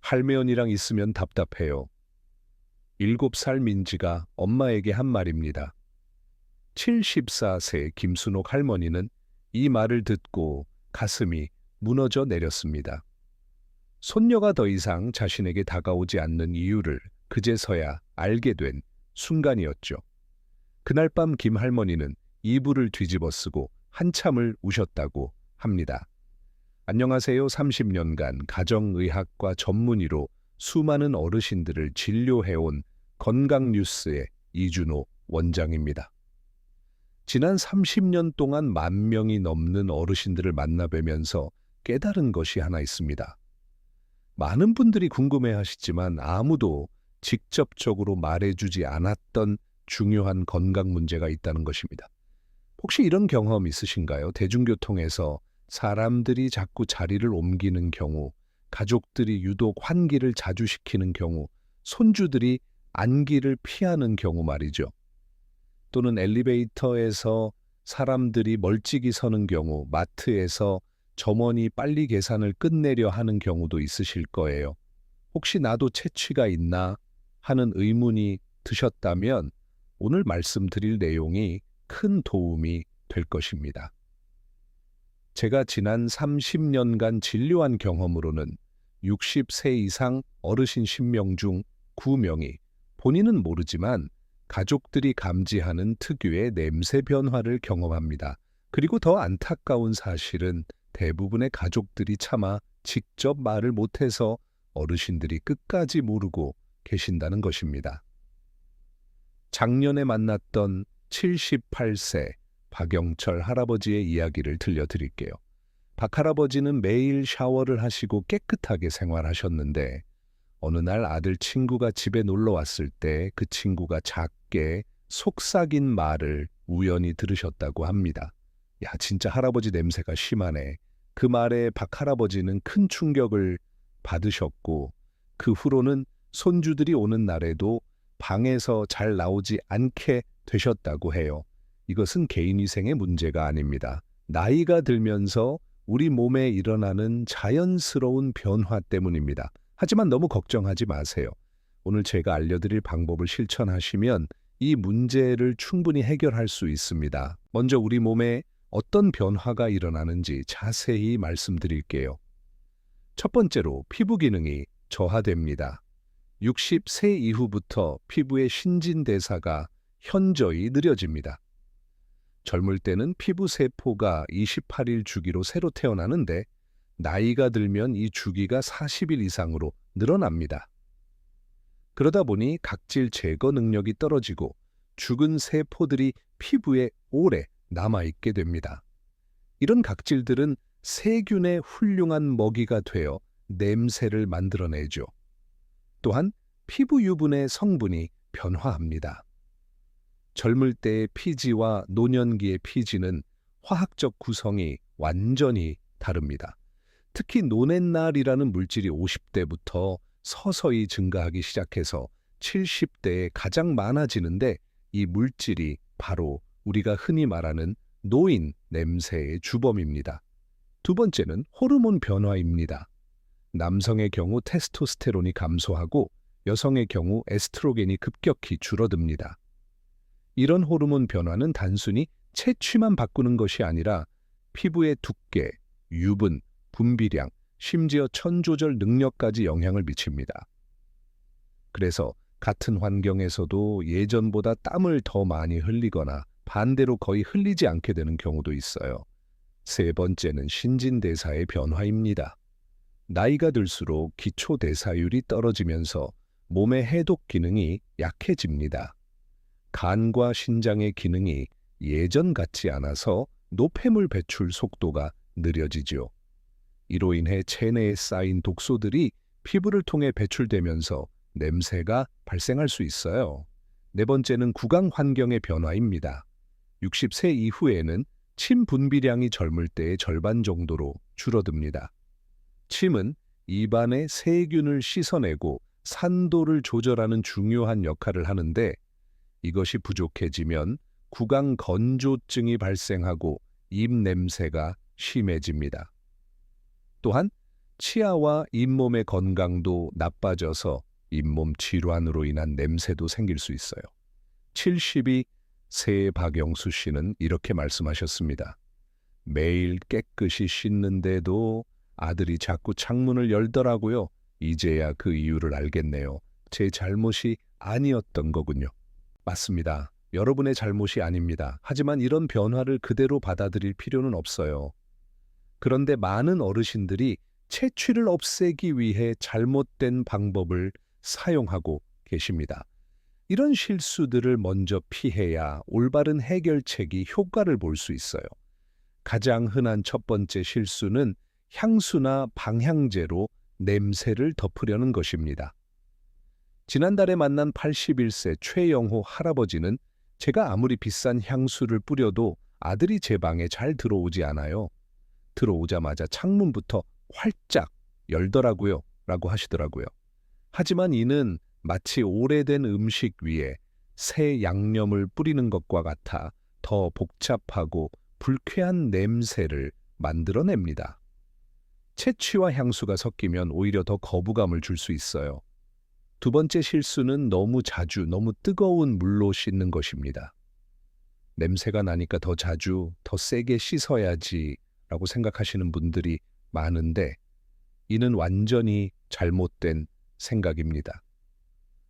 할매언니랑 있으면 답답해요. 7살 민지가 엄마에게 한 말입니다. 74세 김순옥 할머니는 이 말을 듣고 가슴이 무너져 내렸습니다. 손녀가 더 이상 자신에게 다가오지 않는 이유를 그제서야 알게 된 순간이었죠. 그날 밤 김 할머니는 이불을 뒤집어 쓰고 한참을 우셨다고 합니다. 안녕하세요. 30년간 가정의학과 전문의로 수많은 어르신들을 진료해온 건강뉴스의 이준호 원장입니다. 지난 30년 동안 10,000명이 넘는 어르신들을 만나뵈면서 깨달은 것이 하나 있습니다. 많은 분들이 궁금해하시지만 아무도 직접적으로 말해주지 않았던 중요한 건강 문제가 있다는 것입니다. 혹시 이런 경험 있으신가요? 대중교통에서 사람들이 자꾸 자리를 옮기는 경우, 가족들이 유독 환기를 자주 시키는 경우, 손주들이 안기를 피하는 경우 말이죠. 또는 엘리베이터에서 사람들이 멀찍이 서는 경우, 마트에서 점원이 빨리 계산을 끝내려 하는 경우도 있으실 거예요. 혹시 나도 체취가 있나 하는 의문이 드셨다면 오늘 말씀드릴 내용이 큰 도움이 될 것입니다. 제가 지난 30년간 진료한 경험으로는 60세 이상 어르신 10명 중 9명이 본인은 모르지만 가족들이 감지하는 특유의 냄새 변화를 경험합니다. 그리고 더 안타까운 사실은 대부분의 가족들이 차마 직접 말을 못해서 어르신들이 끝까지 모르고 계신다는 것입니다. 작년에 만났던 78세 박영철 할아버지의 이야기를 들려드릴게요. 박 할아버지는 매일 샤워를 하시고 깨끗하게 생활하셨는데 어느 날 아들 친구가 집에 놀러 왔을 때 그 친구가 작게 속삭인 말을 우연히 들으셨다고 합니다. 야, 진짜 할아버지 냄새가 심하네. 그 말에 박 할아버지는 큰 충격을 받으셨고 그 후로는 손주들이 오는 날에도 방에서 잘 나오지 않게 되셨다고 해요. 이것은 개인위생의 문제가 아닙니다. 나이가 들면서 우리 몸에 일어나는 자연스러운 변화 때문입니다. 하지만 너무 걱정하지 마세요. 오늘 제가 알려드릴 방법을 실천하시면 이 문제를 충분히 해결할 수 있습니다. 먼저 우리 몸에 어떤 변화가 일어나는지 자세히 말씀드릴게요. 첫 번째로 피부 기능이 저하됩니다. 60세 이후부터 피부의 신진대사가 현저히 느려집니다. 젊을 때는 피부 세포가 28일 주기로 새로 태어나는데 나이가 들면 이 주기가 40일 이상으로 늘어납니다. 그러다 보니 각질 제거 능력이 떨어지고 죽은 세포들이 피부에 오래 남아있게 됩니다. 이런 각질들은 세균의 훌륭한 먹이가 되어 냄새를 만들어내죠. 또한 피부 유분의 성분이 변화합니다. 젊을 때의 피지와 노년기의 피지는 화학적 구성이 완전히 다릅니다. 특히 노넷날이라는 물질이 50대부터 서서히 증가하기 시작해서 70대에 가장 많아지는데 이 물질이 바로 우리가 흔히 말하는 노인 냄새의 주범입니다. 두 번째는 호르몬 변화입니다. 남성의 경우 테스토스테론이 감소하고 여성의 경우 에스트로겐이 급격히 줄어듭니다. 이런 호르몬 변화는 단순히 체취만 바꾸는 것이 아니라 피부의 두께, 유분, 분비량, 심지어 천 조절 능력까지 영향을 미칩니다. 그래서 같은 환경에서도 예전보다 땀을 더 많이 흘리거나 반대로 거의 흘리지 않게 되는 경우도 있어요. 세 번째는 신진대사의 변화입니다. 나이가 들수록 기초대사율이 떨어지면서 몸의 해독 기능이 약해집니다. 간과 신장의 기능이 예전 같지 않아서 노폐물 배출 속도가 느려지죠. 이로 인해 체내에 쌓인 독소들이 피부를 통해 배출되면서 냄새가 발생할 수 있어요. 네 번째는 구강 환경의 변화입니다. 60세 이후에는 침 분비량이 젊을 때의 절반 정도로 줄어듭니다. 침은 입안의 세균을 씻어내고 산도를 조절하는 중요한 역할을 하는데 이것이 부족해지면 구강 건조증이 발생하고 입 냄새가 심해집니다. 또한 치아와 잇몸의 건강도 나빠져서 잇몸 질환으로 인한 냄새도 생길 수 있어요. 72 세박영수 씨는 이렇게 말씀하셨습니다. 매일 깨끗이 씻는데도 아들이 자꾸 창문을 열더라고요. 이제야 그 이유를 알겠네요. 제 잘못이 아니었던 거군요. 맞습니다. 여러분의 잘못이 아닙니다. 하지만 이런 변화를 그대로 받아들일 필요는 없어요. 그런데 많은 어르신들이 채취를 없애기 위해 잘못된 방법을 사용하고 계십니다. 이런 실수들을 먼저 피해야 올바른 해결책이 효과를 볼 수 있어요. 가장 흔한 첫 번째 실수는 향수나 방향제로 냄새를 덮으려는 것입니다. 지난달에 만난 81세 최영호 할아버지는 제가 아무리 비싼 향수를 뿌려도 아들이 제 방에 잘 들어오지 않아요. 들어오자마자 창문부터 활짝 열더라고요. 라고 하시더라고요. 하지만 이는 마치 오래된 음식 위에 새 양념을 뿌리는 것과 같아 더 복잡하고 불쾌한 냄새를 만들어냅니다. 채취와 향수가 섞이면 오히려 더 거부감을 줄 수 있어요. 두 번째 실수는 너무 자주, 너무 뜨거운 물로 씻는 것입니다. 냄새가 나니까 더 자주, 더 세게 씻어야지 라고 생각하시는 분들이 많은데 이는 완전히 잘못된 생각입니다.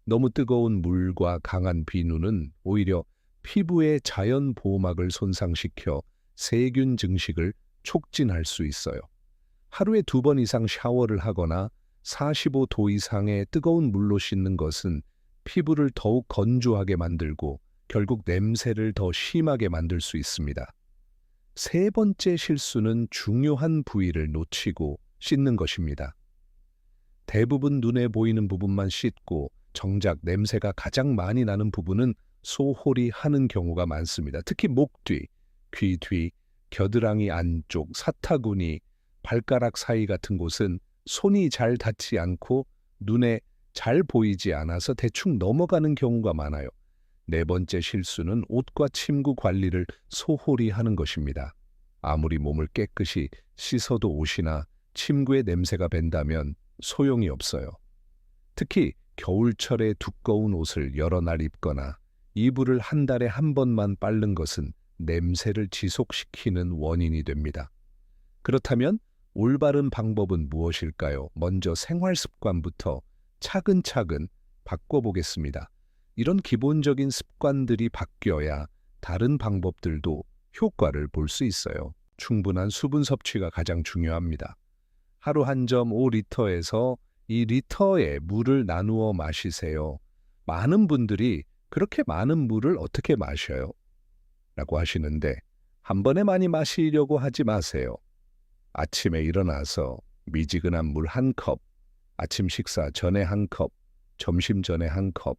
너무 뜨거운 물과 강한 비누는 오히려 피부의 자연 보호막을 손상시켜 세균 증식을 촉진할 수 있어요. 하루에 2번 이상 샤워를 하거나 45도 이상의 뜨거운 물로 씻는 것은 피부를 더욱 건조하게 만들고 결국 냄새를 더 심하게 만들 수 있습니다. 세 번째 실수는 중요한 부위를 놓치고 씻는 것입니다. 대부분 눈에 보이는 부분만 씻고 정작 냄새가 가장 많이 나는 부분은 소홀히 하는 경우가 많습니다. 특히 목 뒤, 귀 뒤, 겨드랑이 안쪽, 사타구니, 발가락 사이 같은 곳은 손이 잘 닿지 않고 눈에 잘 보이지 않아서 대충 넘어가는 경우가 많아요. 네 번째 실수는 옷과 침구 관리를 소홀히 하는 것입니다. 아무리 몸을 깨끗이 씻어도 옷이나 침구에 냄새가 밴다면 소용이 없어요. 특히 겨울철에 두꺼운 옷을 여러 날 입거나 이불을 한 달에 한 번만 빨는 것은 냄새를 지속시키는 원인이 됩니다. 그렇다면 올바른 방법은 무엇일까요? 먼저 생활 습관부터 차근차근 바꿔보겠습니다. 이런 기본적인 습관들이 바뀌어야 다른 방법들도 효과를 볼 수 있어요. 충분한 수분 섭취가 가장 중요합니다. 하루 1.5리터에서 2리터의 물을 나누어 마시세요. 많은 분들이 그렇게 많은 물을 어떻게 마셔요? 라고 하시는데 한 번에 많이 마시려고 하지 마세요. 아침에 일어나서 미지근한 물 1컵, 아침 식사 전에 1컵, 점심 전에 1컵,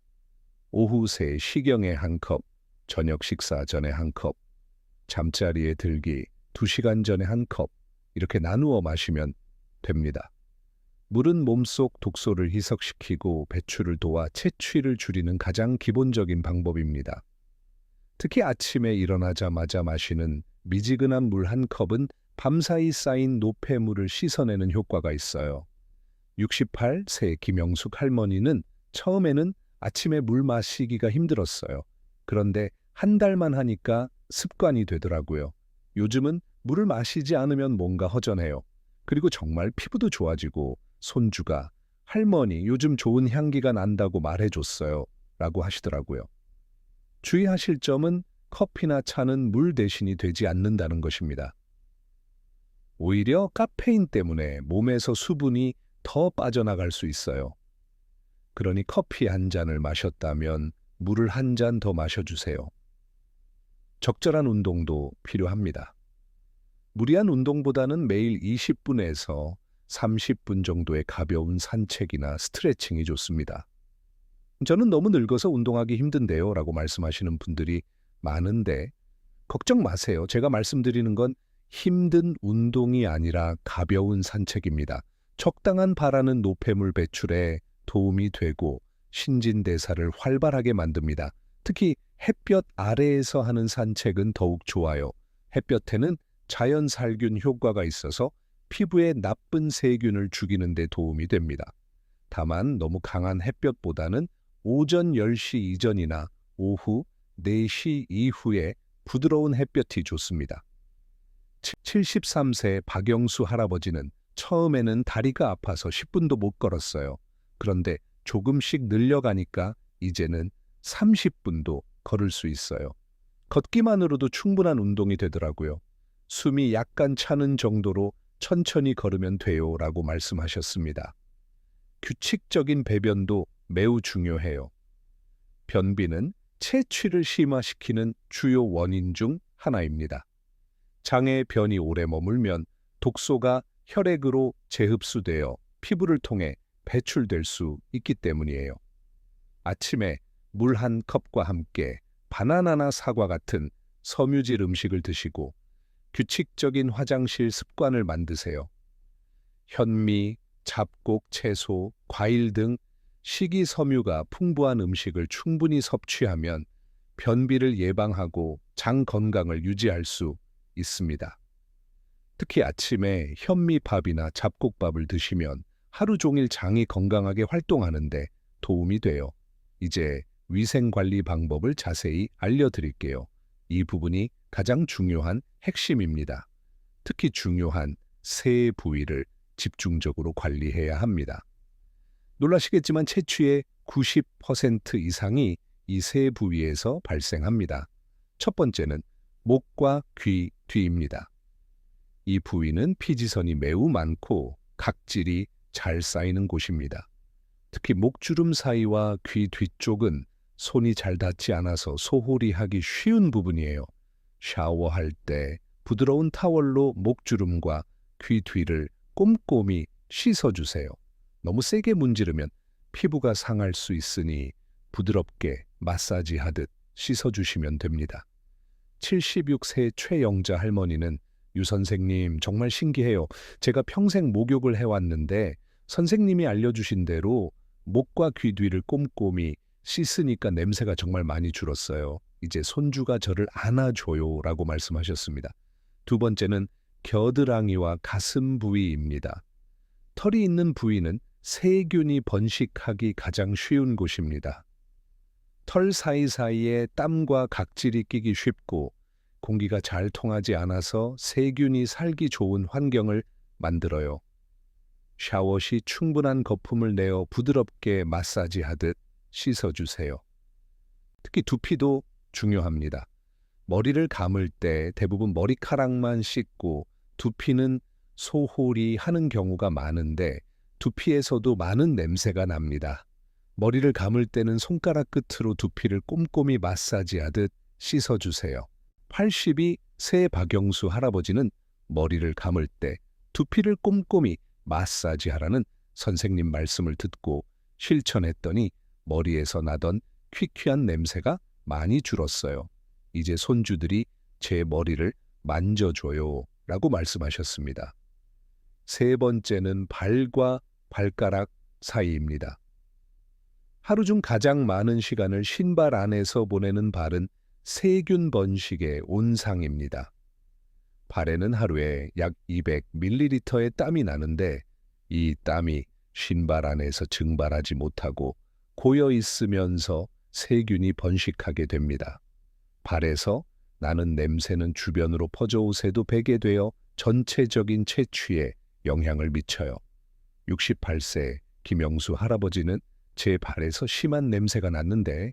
오후 3시경에 1컵, 저녁 식사 전에 1컵, 잠자리에 들기 2시간 전에 1컵, 이렇게 나누어 마시면 됩니다. 물은 몸속 독소를 희석시키고 배출을 도와 채취를 줄이는 가장 기본적인 방법입니다. 특히 아침에 일어나자마자 마시는 미지근한 물 1컵은 밤사이 쌓인 노폐물을 씻어내는 효과가 있어요. 68세 김영숙 할머니는 처음에는 아침에 물 마시기가 힘들었어요. 그런데 한 달만 하니까 습관이 되더라고요. 요즘은 물을 마시지 않으면 뭔가 허전해요. 그리고 정말 피부도 좋아지고 손주가 할머니 요즘 좋은 향기가 난다고 말해줬어요. 라고 하시더라고요. 주의하실 점은 커피나 차는 물 대신이 되지 않는다는 것입니다. 오히려 카페인 때문에 몸에서 수분이 더 빠져나갈 수 있어요. 그러니 커피 한 잔을 마셨다면 물을 한 잔 더 마셔주세요. 적절한 운동도 필요합니다. 무리한 운동보다는 매일 20분에서 30분 정도의 가벼운 산책이나 스트레칭이 좋습니다. 저는 너무 늙어서 운동하기 힘든데요 라고 말씀하시는 분들이 많은데 걱정 마세요. 제가 말씀드리는 건 힘든 운동이 아니라 가벼운 산책입니다. 적당한 바라는 노폐물 배출에 도움이 되고 신진대사를 활발하게 만듭니다. 특히 햇볕 아래에서 하는 산책은 더욱 좋아요. 햇볕에는 자연살균 효과가 있어서 피부에 나쁜 세균을 죽이는 데 도움이 됩니다. 다만 너무 강한 햇볕보다는 오전 10시 이전이나 오후 4시 이후에 부드러운 햇볕이 좋습니다. 73세 박영수 할아버지는 처음에는 다리가 아파서 10분도 못 걸었어요. 그런데 조금씩 늘려가니까 이제는 30분도 걸을 수 있어요. 걷기만으로도 충분한 운동이 되더라고요. 숨이 약간 차는 정도로 천천히 걸으면 돼요라고 말씀하셨습니다. 규칙적인 배변도 매우 중요해요. 변비는 체취를 심화시키는 주요 원인 중 하나입니다. 장에 변이 오래 머물면 독소가 혈액으로 재흡수되어 피부를 통해 배출될 수 있기 때문이에요. 아침에 물 한 컵과 함께 바나나나 사과 같은 섬유질 음식을 드시고 규칙적인 화장실 습관을 만드세요. 현미, 잡곡, 채소, 과일 등 식이섬유가 풍부한 음식을 충분히 섭취하면 변비를 예방하고 장 건강을 유지할 수 있습니다. 특히 아침에 현미밥이나 잡곡밥을 드시면 하루 종일 장이 건강하게 활동하는데 도움이 돼요. 이제 위생관리 방법을 자세히 알려드릴게요. 이 부분이 가장 중요한 핵심입니다. 특히 중요한 세 부위를 집중적으로 관리해야 합니다. 놀라시겠지만 체취의 90% 이상이 이 세 부위에서 발생합니다. 첫 번째는 목과 귀 뒤입니다. 이 부위는 피지선이 매우 많고 각질이 잘 쌓이는 곳입니다. 특히 목주름 사이와 귀 뒤쪽은 손이 잘 닿지 않아서 소홀히 하기 쉬운 부분이에요. 샤워할 때 부드러운 타월로 목주름과 귀 뒤를 꼼꼼히 씻어주세요. 너무 세게 문지르면 피부가 상할 수 있으니 부드럽게 마사지하듯 씻어주시면 됩니다. 76세 최영자 할머니는 유 선생님 정말 신기해요. 제가 평생 목욕을 해왔는데 선생님이 알려주신 대로 목과 귀 뒤를 꼼꼼히 씻으니까 냄새가 정말 많이 줄었어요. 이제 손주가 저를 안아줘요 라고 말씀하셨습니다. 두 번째는 겨드랑이와 가슴 부위입니다. 털이 있는 부위는 세균이 번식하기 가장 쉬운 곳입니다. 털 사이사이에 땀과 각질이 끼기 쉽고 공기가 잘 통하지 않아서 세균이 살기 좋은 환경을 만들어요. 샤워 시 충분한 거품을 내어 부드럽게 마사지하듯 씻어주세요. 특히 두피도 중요합니다. 머리를 감을 때 대부분 머리카락만 씻고 두피는 소홀히 하는 경우가 많은데 두피에서도 많은 냄새가 납니다. 머리를 감을 때는 손가락 끝으로 두피를 꼼꼼히 마사지하듯 씻어주세요. 82세 박영수 할아버지는 머리를 감을 때 두피를 꼼꼼히 마사지하라는 선생님 말씀을 듣고 실천했더니 머리에서 나던 퀴퀴한 냄새가 많이 줄었어요. 이제 손주들이 제 머리를 만져줘요 라고 말씀하셨습니다. 세 번째는 발과 발가락 사이입니다. 하루 중 가장 많은 시간을 신발 안에서 보내는 발은 세균 번식의 온상입니다. 발에는 하루에 약 200ml의 땀이 나는데 이 땀이 신발 안에서 증발하지 못하고 고여 있으면서 세균이 번식하게 됩니다. 발에서 나는 냄새는 주변으로 퍼져 옷에도 배게 되어 전체적인 체취에 영향을 미쳐요. 68세 김영수 할아버지는 제 발에서 심한 냄새가 났는데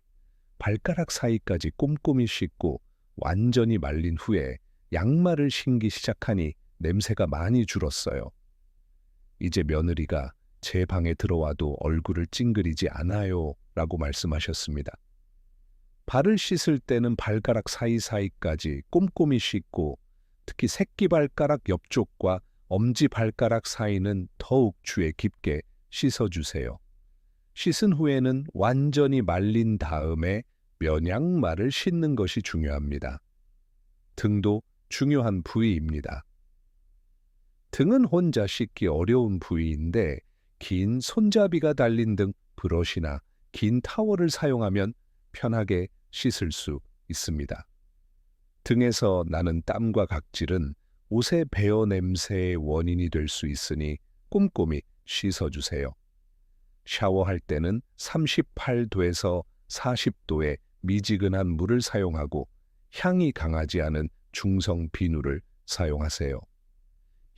발가락 사이까지 꼼꼼히 씻고 완전히 말린 후에 양말을 신기 시작하니 냄새가 많이 줄었어요. 이제 며느리가 제 방에 들어와도 얼굴을 찡그리지 않아요 라고 말씀하셨습니다. 발을 씻을 때는 발가락 사이사이까지 꼼꼼히 씻고 특히 새끼발가락 옆쪽과 엄지발가락 사이는 더욱 주의 깊게 씻어주세요. 씻은 후에는 완전히 말린 다음에 면양말을 신는 것이 중요합니다. 등도 중요한 부위입니다. 등은 혼자 씻기 어려운 부위인데 긴 손잡이가 달린 등 브러쉬나 긴 타월을 사용하면 편하게 씻을 수 있습니다. 등에서 나는 땀과 각질은 옷의 베어 냄새의 원인이 될 수 있으니 꼼꼼히 씻어주세요. 샤워할 때는 38도에서 40도의 미지근한 물을 사용하고 향이 강하지 않은 중성 비누를 사용하세요.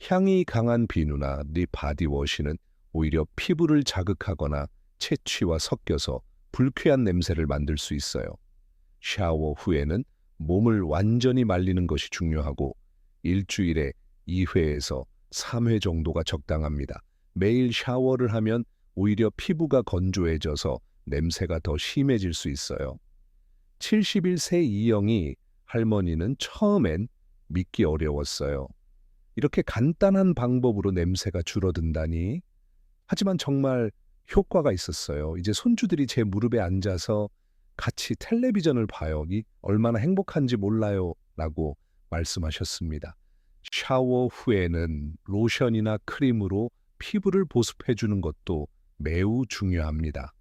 향이 강한 비누나 바디워시는 오히려 피부를 자극하거나 채취와 섞여서 불쾌한 냄새를 만들 수 있어요. 샤워 후에는 몸을 완전히 말리는 것이 중요하고 일주일에 2회에서 3회 정도가 적당합니다. 매일 샤워를 하면 오히려 피부가 건조해져서 냄새가 더 심해질 수 있어요. 71세 이영희 할머니는 처음엔 믿기 어려웠어요. 이렇게 간단한 방법으로 냄새가 줄어든다니. 하지만 정말 효과가 있었어요. 이제 손주들이 제 무릎에 앉아서 같이 텔레비전을 봐요. 이 얼마나 행복한지 몰라요. 라고 말씀하셨습니다. 샤워 후에는 로션이나 크림으로 피부를 보습해 주는 것도 매우 중요합니다.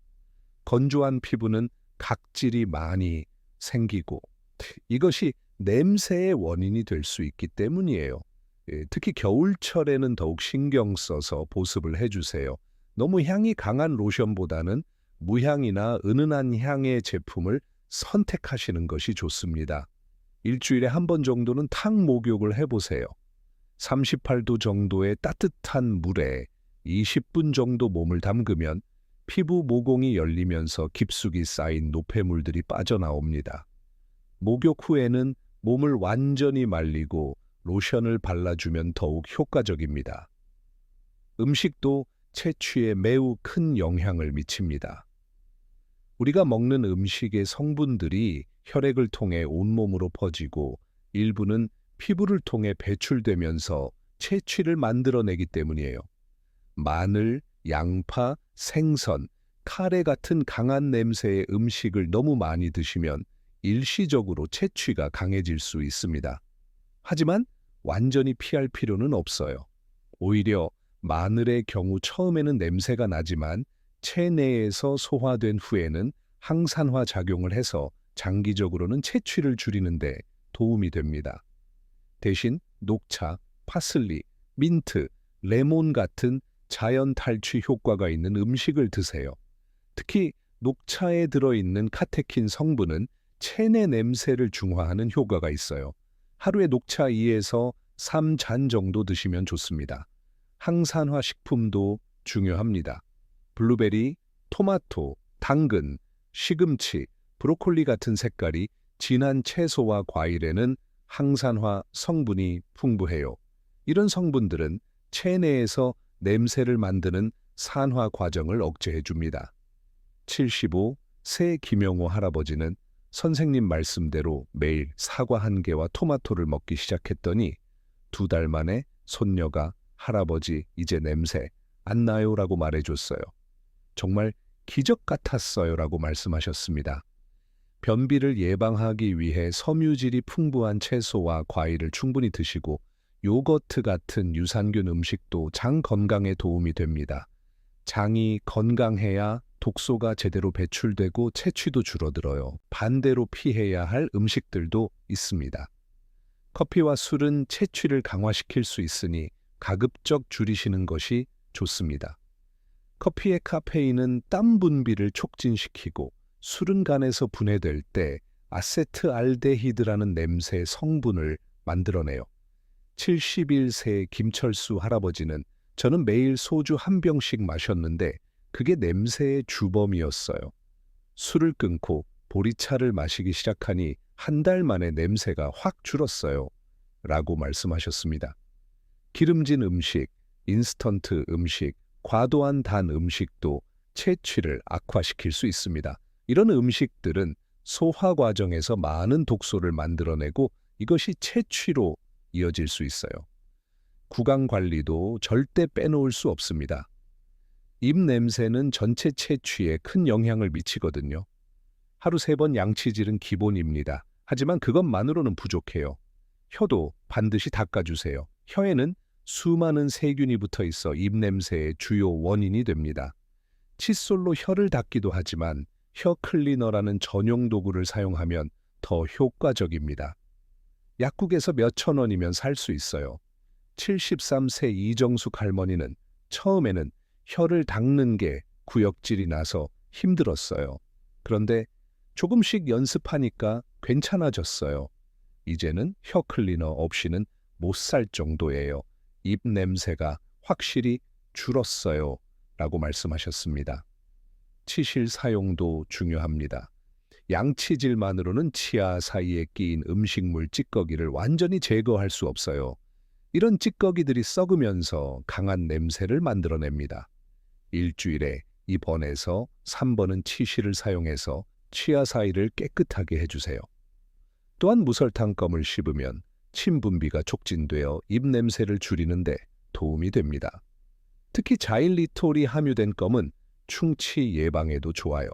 건조한 피부는 각질이 많이 생기고 이것이 냄새의 원인이 될 수 있기 때문이에요. 특히 겨울철에는 더욱 신경 써서 보습을 해주세요. 너무 향이 강한 로션보다는 무향이나 은은한 향의 제품을 선택하시는 것이 좋습니다. 일주일에 한 번 정도는 탕 목욕을 해보세요. 38도 정도의 따뜻한 물에 20분 정도 몸을 담그면 피부 모공이 열리면서 깊숙이 쌓인 노폐물들이 빠져나옵니다. 목욕 후에는 몸을 완전히 말리고 로션을 발라주면 더욱 효과적입니다. 음식도 채취에 매우 큰 영향을 미칩니다. 우리가 먹는 음식의 성분들이 혈액을 통해 온몸으로 퍼지고 일부는 피부를 통해 배출되면서 채취를 만들어내기 때문이에요. 마늘, 양파, 생선, 카레 같은 강한 냄새의 음식을 너무 많이 드시면 일시적으로 채취가 강해질 수 있습니다. 하지만 완전히 피할 필요는 없어요. 오히려 마늘의 경우 처음에는 냄새가 나지만 체내에서 소화된 후에는 항산화 작용을 해서 장기적으로는 채취를 줄이는데 도움이 됩니다. 대신 녹차, 파슬리, 민트, 레몬 같은 자연 탈취 효과가 있는 음식을 드세요. 특히 녹차에 들어있는 카테킨 성분은 체내 냄새를 중화하는 효과가 있어요. 하루에 녹차 2에서 3잔 정도 드시면 좋습니다. 항산화 식품도 중요합니다. 블루베리, 토마토, 당근, 시금치, 브로콜리 같은 색깔이 진한 채소와 과일에는 항산화 성분이 풍부해요. 이런 성분들은 체내에서 냄새를 만드는 산화 과정을 억제해 줍니다. 75세 김영호 할아버지는 선생님 말씀대로 매일 사과 1개와 토마토를 먹기 시작했더니 2달 만에 손녀가 할아버지 이제 냄새 안 나요 라고 말해줬어요. 정말 기적 같았어요 라고 말씀하셨습니다. 변비를 예방하기 위해 섬유질이 풍부한 채소와 과일을 충분히 드시고 요거트 같은 유산균 음식도 장 건강에 도움이 됩니다. 장이 건강해야 독소가 제대로 배출되고 채취도 줄어들어요. 반대로 피해야 할 음식들도 있습니다. 커피와 술은 채취를 강화시킬 수 있으니 가급적 줄이시는 것이 좋습니다. 커피의 카페인은 땀 분비를 촉진시키고 술은 간에서 분해될 때 아세트알데히드라는 냄새 성분을 만들어내요. 71세 김철수 할아버지는 저는 매일 소주 1병씩 마셨는데 그게 냄새의 주범이었어요. 술을 끊고 보리차를 마시기 시작하니 1달 만에 냄새가 확 줄었어요. 라고 말씀하셨습니다. 기름진 음식, 인스턴트 음식, 과도한 단 음식도 채취를 악화시킬 수 있습니다. 이런 음식들은 소화 과정에서 많은 독소를 만들어내고 이것이 채취로 이어질 수 있어요. 구강 관리도 절대 빼놓을 수 없습니다. 입 냄새는 전체 채취에 큰 영향을 미치거든요. 하루 3번 양치질은 기본입니다. 하지만 그것만으로는 부족해요. 혀도 반드시 닦아주세요. 혀에는 수많은 세균이 붙어 있어 입냄새의 주요 원인이 됩니다. 칫솔로 혀를 닦기도 하지만 혀 클리너라는 전용 도구를 사용하면 더 효과적입니다. 약국에서 몇천 원이면 살 수 있어요. 73세 이정숙 할머니는 처음에는 혀를 닦는 게 구역질이 나서 힘들었어요. 그런데 조금씩 연습하니까 괜찮아졌어요. 이제는 혀 클리너 없이는 못 살 정도예요. 입 냄새가 확실히 줄었어요. 라고 말씀하셨습니다. 치실 사용도 중요합니다. 양치질만으로는 치아 사이에 끼인 음식물 찌꺼기를 완전히 제거할 수 없어요. 이런 찌꺼기들이 썩으면서 강한 냄새를 만들어냅니다. 일주일에 2번에서 3번은 치실을 사용해서 치아 사이를 깨끗하게 해주세요. 또한 무설탕 껌을 씹으면 침 분비가 촉진되어 입 냄새를 줄이는데 도움이 됩니다. 특히 자일리톨이 함유된 껌은 충치 예방에도 좋아요.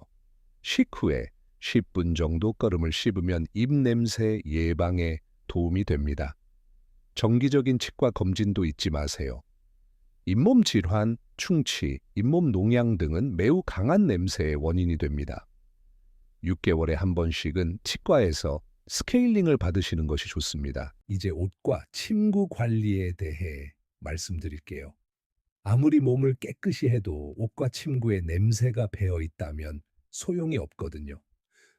식후에 10분 정도 껌을 씹으면 입 냄새 예방에 도움이 됩니다. 정기적인 치과 검진도 잊지 마세요. 잇몸 질환, 충치, 잇몸 농양 등은 매우 강한 냄새의 원인이 됩니다. 6개월에 한 번씩은 치과에서 스케일링을 받으시는 것이 좋습니다. 이제 옷과 침구 관리에 대해 말씀드릴게요. 아무리 몸을 깨끗이 해도 옷과 침구에 냄새가 배어 있다면 소용이 없거든요.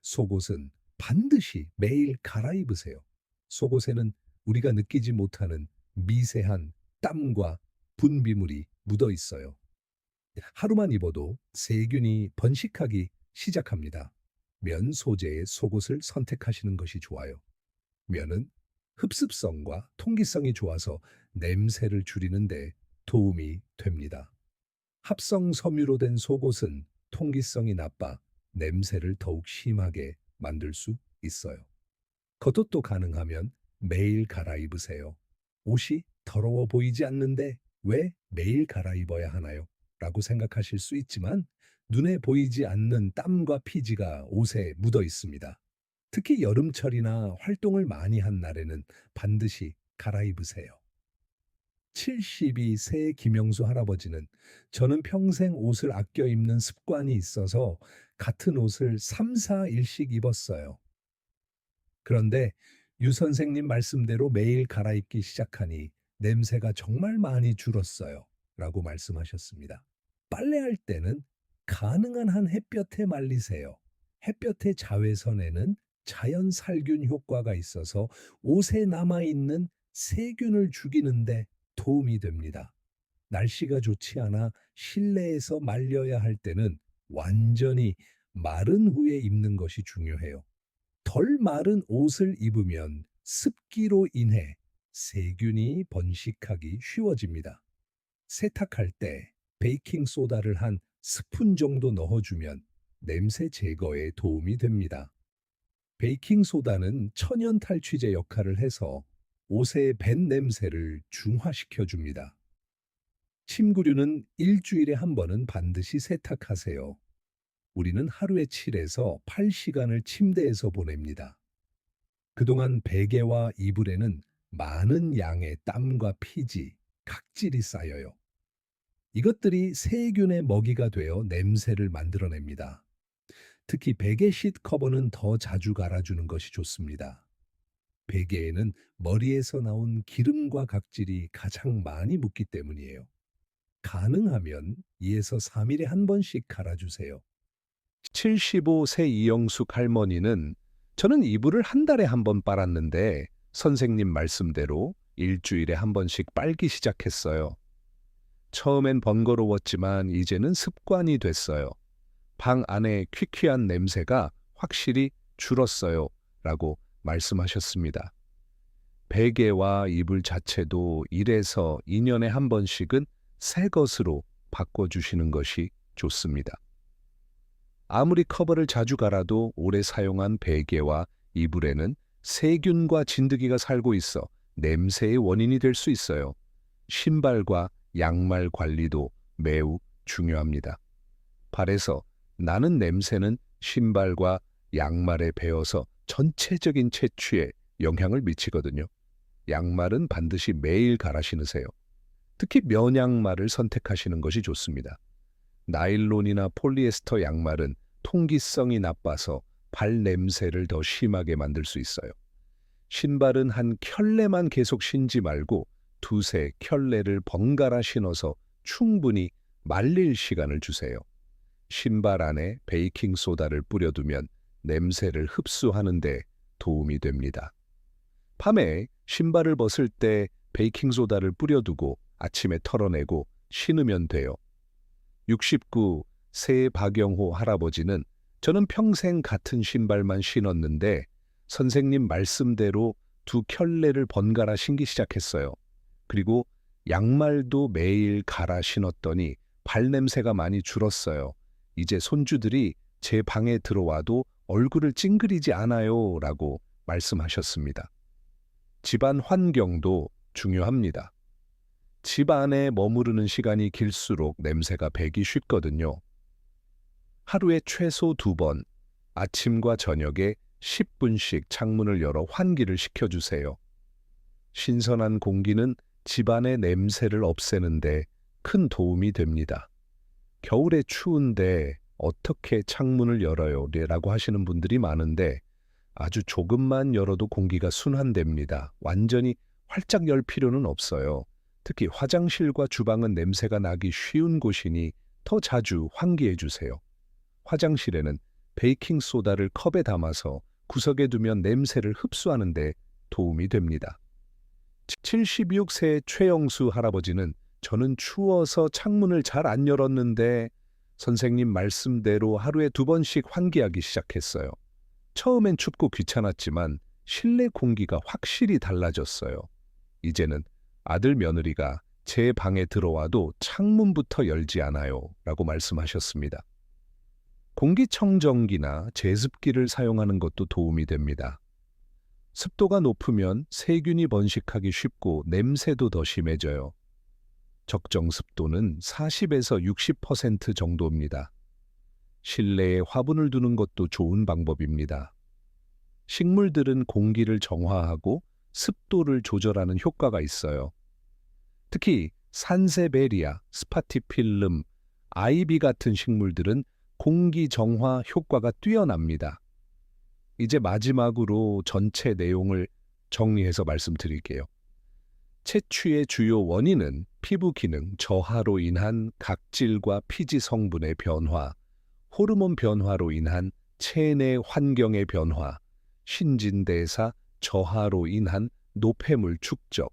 속옷은 반드시 매일 갈아입으세요. 속옷에는 우리가 느끼지 못하는 미세한 땀과 분비물이 묻어 있어요. 하루만 입어도 세균이 번식하기 시작합니다. 면 소재의 속옷을 선택하시는 것이 좋아요. 면은 흡습성과 통기성이 좋아서 냄새를 줄이는데 도움이 됩니다. 합성 섬유로 된 속옷은 통기성이 나빠 냄새를 더욱 심하게 만들 수 있어요. 겉옷도 가능하면 매일 갈아입으세요. 옷이 더러워 보이지 않는데 왜 매일 갈아입어야 하나요? 라고 생각하실 수 있지만 눈에 보이지 않는 땀과 피지가 옷에 묻어 있습니다. 특히 여름철이나 활동을 많이 한 날에는 반드시 갈아입으세요. 72세 김영수 할아버지는 저는 평생 옷을 아껴 입는 습관이 있어서 같은 옷을 3, 4일씩 입었어요. 그런데 유 선생님 말씀대로 매일 갈아입기 시작하니 냄새가 정말 많이 줄었어요. 라고 말씀하셨습니다. 빨래할 때는 가능한 한 햇볕에 말리세요. 햇볕의 자외선에는 자연 살균 효과가 있어서 옷에 남아있는 세균을 죽이는데 도움이 됩니다. 날씨가 좋지 않아 실내에서 말려야 할 때는 완전히 마른 후에 입는 것이 중요해요. 덜 마른 옷을 입으면 습기로 인해 세균이 번식하기 쉬워집니다. 세탁할 때 베이킹 소다를 한 스푼 정도 넣어주면 냄새 제거에 도움이 됩니다. 베이킹 소다는 천연 탈취제 역할을 해서 옷의 밴 냄새를 중화시켜 줍니다. 침구류는 일주일에 한 번은 반드시 세탁하세요. 우리는 하루에 7에서 8시간을 침대에서 보냅니다. 그동안 베개와 이불에는 많은 양의 땀과 피지, 각질이 쌓여요. 이것들이 세균의 먹이가 되어 냄새를 만들어냅니다. 특히 베개 시트 커버는 더 자주 갈아주는 것이 좋습니다. 베개에는 머리에서 나온 기름과 각질이 가장 많이 묻기 때문이에요. 가능하면 2에서 3일에 한 번씩 갈아주세요. 75세 이영숙 할머니는 저는 이불을 한 달에 한 번 빨았는데 선생님 말씀대로 일주일에 한 번씩 빨기 시작했어요. 처음엔 번거로웠지만 이제는 습관이 됐어요. 방 안에 퀴퀴한 냄새가 확실히 줄었어요. 라고 말씀하셨습니다. 베개와 이불 자체도 1에서 2년에 한 번씩은 새 것으로 바꿔주시는 것이 좋습니다. 아무리 커버를 자주 갈아도 오래 사용한 베개와 이불에는 세균과 진드기가 살고 있어 냄새의 원인이 될 수 있어요. 신발과 양말 관리도 매우 중요합니다. 발에서 나는 냄새는 신발과 양말에 배어서 전체적인 채취에 영향을 미치거든요. 양말은 반드시 매일 갈아 신으세요. 특히 면양말을 선택하시는 것이 좋습니다. 나일론이나 폴리에스터 양말은 통기성이 나빠서 발 냄새를 더 심하게 만들 수 있어요. 신발은 한 켤레만 계속 신지 말고 두세 켤레를 번갈아 신어서 충분히 말릴 시간을 주세요. 신발 안에 베이킹소다를 뿌려두면 냄새를 흡수하는 데 도움이 됩니다. 밤에 신발을 벗을 때 베이킹소다를 뿌려두고 아침에 털어내고 신으면 돼요. 69 새 박영호 할아버지는 저는 평생 같은 신발만 신었는데 선생님 말씀대로 두 켤레를 번갈아 신기 시작했어요. 그리고 양말도 매일 갈아 신었더니 발냄새가 많이 줄었어요. 이제 손주들이 제 방에 들어와도 얼굴을 찡그리지 않아요 라고 말씀하셨습니다. 집안 환경도 중요합니다. 집 안에 머무르는 시간이 길수록 냄새가 배기 쉽거든요. 하루에 최소 2번, 아침과 저녁에 10분씩 창문을 열어 환기를 시켜주세요. 신선한 공기는 집안의 냄새를 없애는데 큰 도움이 됩니다. 겨울에 추운데 어떻게 창문을 열어요? 라고 하시는 분들이 많은데 아주 조금만 열어도 공기가 순환됩니다. 완전히 활짝 열 필요는 없어요. 특히 화장실과 주방은 냄새가 나기 쉬운 곳이니 더 자주 환기해 주세요. 화장실에는 베이킹소다를 컵에 담아서 구석에 두면 냄새를 흡수하는 데 도움이 됩니다. 76세 최영수 할아버지는 저는 추워서 창문을 잘 안 열었는데 선생님 말씀대로 하루에 2번씩 환기하기 시작했어요. 처음엔 춥고 귀찮았지만 실내 공기가 확실히 달라졌어요. 이제는 아들 며느리가 제 방에 들어와도 창문부터 열지 않아요 라고 말씀하셨습니다. 공기청정기나 제습기를 사용하는 것도 도움이 됩니다. 습도가 높으면 세균이 번식하기 쉽고 냄새도 더 심해져요. 적정 습도는 40에서 60% 정도입니다. 실내에 화분을 두는 것도 좋은 방법입니다. 식물들은 공기를 정화하고 습도를 조절하는 효과가 있어요. 특히 산세베리아, 스파티필름, 아이비 같은 식물들은 공기 정화 효과가 뛰어납니다. 이제 마지막으로 전체 내용을 정리해서 말씀드릴게요. 채취의 주요 원인은 피부 기능 저하로 인한 각질과 피지 성분의 변화, 호르몬 변화로 인한 체내 환경의 변화, 신진대사 저하로 인한 노폐물 축적,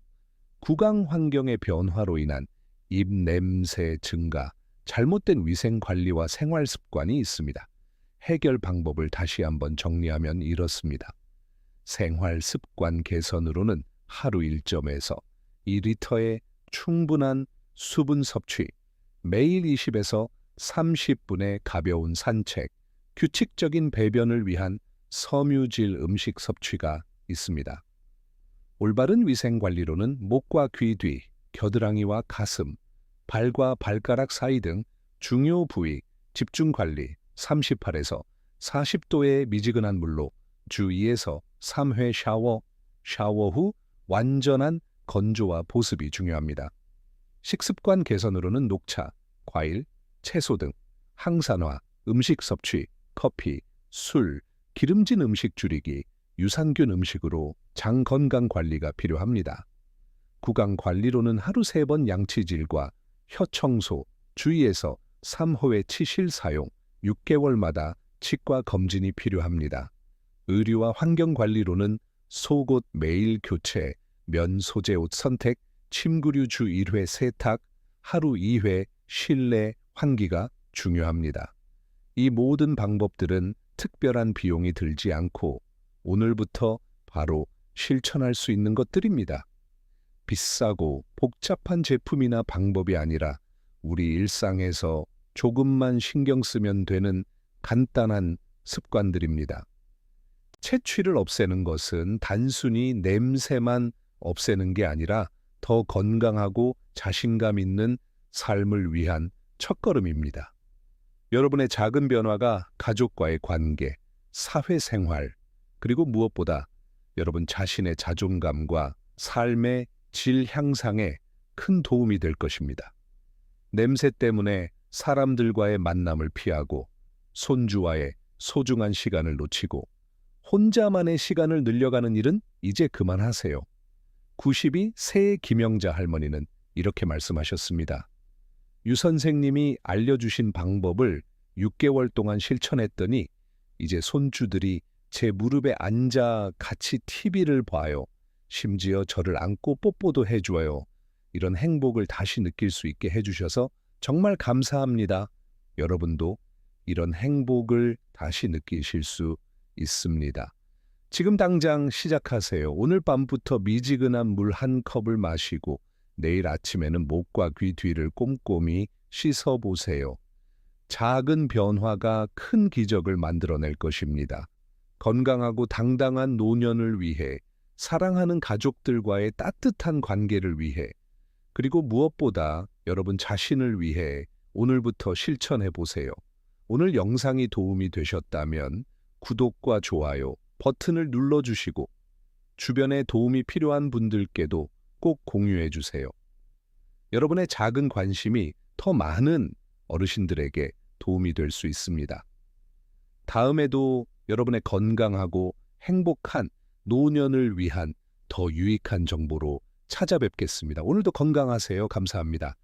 구강 환경의 변화로 인한 입냄새 증가, 잘못된 위생 관리와 생활 습관이 있습니다. 해결 방법을 다시 한번 정리하면 이렇습니다. 생활 습관 개선으로는 하루 1점에서 2리터의 충분한 수분 섭취, 매일 20에서 30분의 가벼운 산책, 규칙적인 배변을 위한 섬유질 음식 섭취가 있습니다. 올바른 위생 관리로는 목과 귀 뒤, 겨드랑이와 가슴, 발과 발가락 사이 등 중요 부위 집중 관리 38에서 40도의 미지근한 물로 주 2에서 3회 샤워 후 완전한 건조와 보습이 중요합니다. 식습관 개선으로는 녹차, 과일, 채소 등 항산화, 음식 섭취, 커피, 술, 기름진 음식 줄이기, 유산균 음식으로 장 건강 관리가 필요합니다. 구강 관리로는 하루 3번 양치질과 혀 청소, 주의해서 3호의 치실 사용, 6개월마다 치과 검진이 필요합니다. 의류와 환경 관리로는 속옷 매일 교체, 면 소재 옷 선택, 침구류 주 1회 세탁, 하루 2회 실내 환기가 중요합니다. 이 모든 방법들은 특별한 비용이 들지 않고 오늘부터 바로 실천할 수 있는 것들입니다. 비싸고 복잡한 제품이나 방법이 아니라 우리 일상에서 조금만 신경 쓰면 되는 간단한 습관들입니다. 채취를 없애는 것은 단순히 냄새만 없애는 게 아니라 더 건강하고 자신감 있는 삶을 위한 첫걸음입니다. 여러분의 작은 변화가 가족과의 관계, 사회생활, 그리고 무엇보다 여러분 자신의 자존감과 삶의 질 향상에 큰 도움이 될 것입니다. 냄새 때문에 사람들과의 만남을 피하고 손주와의 소중한 시간을 놓치고 혼자만의 시간을 늘려가는 일은 이제 그만하세요. 92 새 김영자 할머니는 이렇게 말씀하셨습니다. 유 선생님이 알려주신 방법을 6개월 동안 실천했더니 이제 손주들이 제 무릎에 앉아 같이 TV를 봐요. 심지어 저를 안고 뽀뽀도 해줘요. 이런 행복을 다시 느낄 수 있게 해주셔서 정말 감사합니다. 여러분도 이런 행복을 다시 느끼실 수 있습니다. 지금 당장 시작하세요. 오늘 밤부터 미지근한 물 한 컵을 마시고 내일 아침에는 목과 귀 뒤를 꼼꼼히 씻어보세요. 작은 변화가 큰 기적을 만들어낼 것입니다. 건강하고 당당한 노년을 위해, 사랑하는 가족들과의 따뜻한 관계를 위해, 그리고 무엇보다 여러분 자신을 위해 오늘부터 실천해 보세요. 오늘 영상이 도움이 되셨다면 구독과 좋아요 버튼을 눌러주시고 주변에 도움이 필요한 분들께도 꼭 공유해 주세요. 여러분의 작은 관심이 더 많은 어르신들에게 도움이 될 수 있습니다. 다음에도 여러분의 건강하고 행복한 노년을 위한 더 유익한 정보로 찾아뵙겠습니다. 오늘도 건강하세요. 감사합니다.